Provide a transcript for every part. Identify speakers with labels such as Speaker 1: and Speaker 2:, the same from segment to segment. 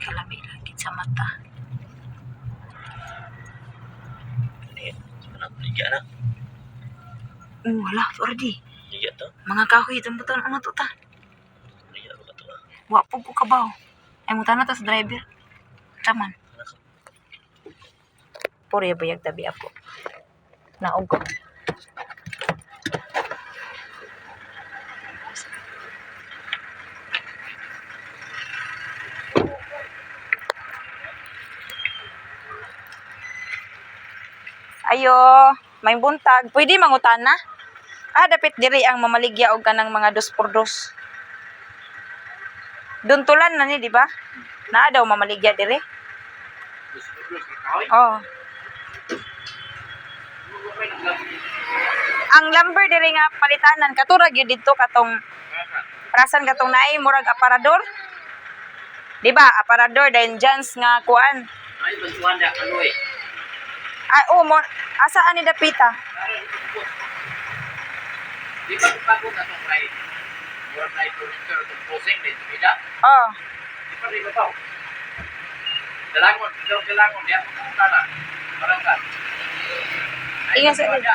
Speaker 1: kalamig lagi sa mata.
Speaker 2: Liga na.
Speaker 1: Wala, already.
Speaker 2: Liga to.
Speaker 1: Mga kahoy, tambutan ano to ta?
Speaker 2: Liga ba to?
Speaker 1: Wapo ko kabaw. Ay, muta na ta sa driver. Taman. Puri bayag tabi ako. Naog ko. Ayo, may buntag. Pwede mangutana? Dapit diri ang mamaligya og kanang mga 2x2. Duntulan na ni, di ba? Naa daw mamaligya diri. Oh. Ang lumber diri nga palitanan katurag gyud didto katong prasan katong naay murag aparador. Di ba? Aparador then Jans nga kuan.
Speaker 2: Ay, bantuan da kaloy.
Speaker 1: Asaan ni dapita?
Speaker 2: Di ba pagod na itong ride? Murag na furniture itong closing din. Bida?
Speaker 1: Oh.
Speaker 2: Di pa rin ba pa? Dalangon. Dalangon. Di ako pumunta na. Barangkat.
Speaker 1: Ingat sa din.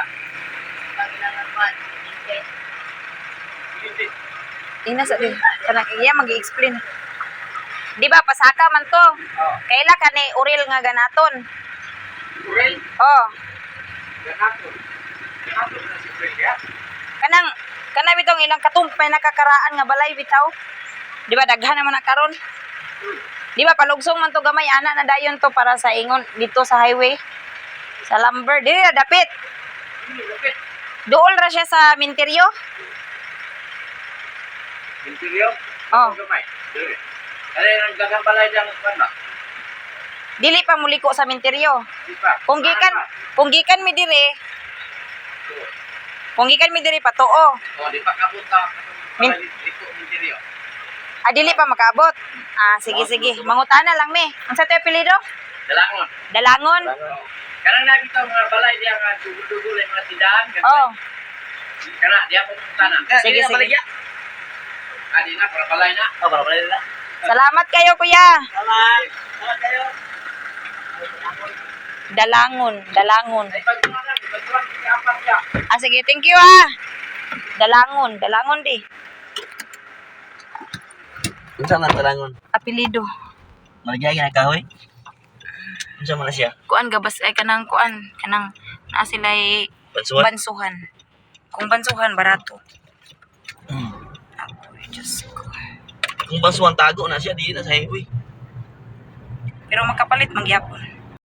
Speaker 1: Ina sa din. Kanang iya magi-explain. Di ba pasaka man to?
Speaker 2: Oh.
Speaker 1: Kaila ka ni uril nga ganaton.
Speaker 2: Uril?
Speaker 1: Oh.
Speaker 2: Ganaton. Ganaton na si Uril ya?
Speaker 1: Kanang bitong ilang katumpay nakakaraan nga balay bitaw. Di ba daghan naman na karon? Di ba palugsong man to gamay ana na dayon to para sa ingon dito sa highway. Sa lumber diri dapit.
Speaker 2: Dapit.
Speaker 1: Duol ra siya sa minteryo.
Speaker 2: Interior?
Speaker 1: Oh.
Speaker 2: Gamay. Dili. Kaya nang dagang balay dyan ang ba?
Speaker 1: Dili pa muliko sa minteryo.
Speaker 2: Di pa.
Speaker 1: Kung gikan mi diri patuo.
Speaker 2: Oh, di pa kapunta. Liko interior.
Speaker 1: Dili pa makaabot. Sige. Mangutana lang mi. Unsa tay apelyido?
Speaker 2: Dalangon.
Speaker 1: Dalangon.
Speaker 2: Kanang nakita mga balay diya nga dugul-dugul ay mga tindahan.
Speaker 1: Oh.
Speaker 2: Kana diya po punta na.
Speaker 1: Sige.
Speaker 2: Adi na para balay na. Oh, para balay na.
Speaker 1: Salamat kayo, kuya.
Speaker 2: Salamat. Salamat kayo.
Speaker 1: Dalangon.
Speaker 2: Ay pagtuan si apat ya.
Speaker 1: Sige, thank you Dalangon di.
Speaker 2: Unsa man Dalangon?
Speaker 1: Apelyido.
Speaker 2: Malagay na kahoy. Unsa man siya?
Speaker 1: Kuan gabas ay kanang naa sila'y bansuhan. Kung bansuhan barato. Apoy, Diyos ko.
Speaker 2: Kung bansuhan tago na siya, di na sa highway.
Speaker 1: Pero makapalit mangyapon.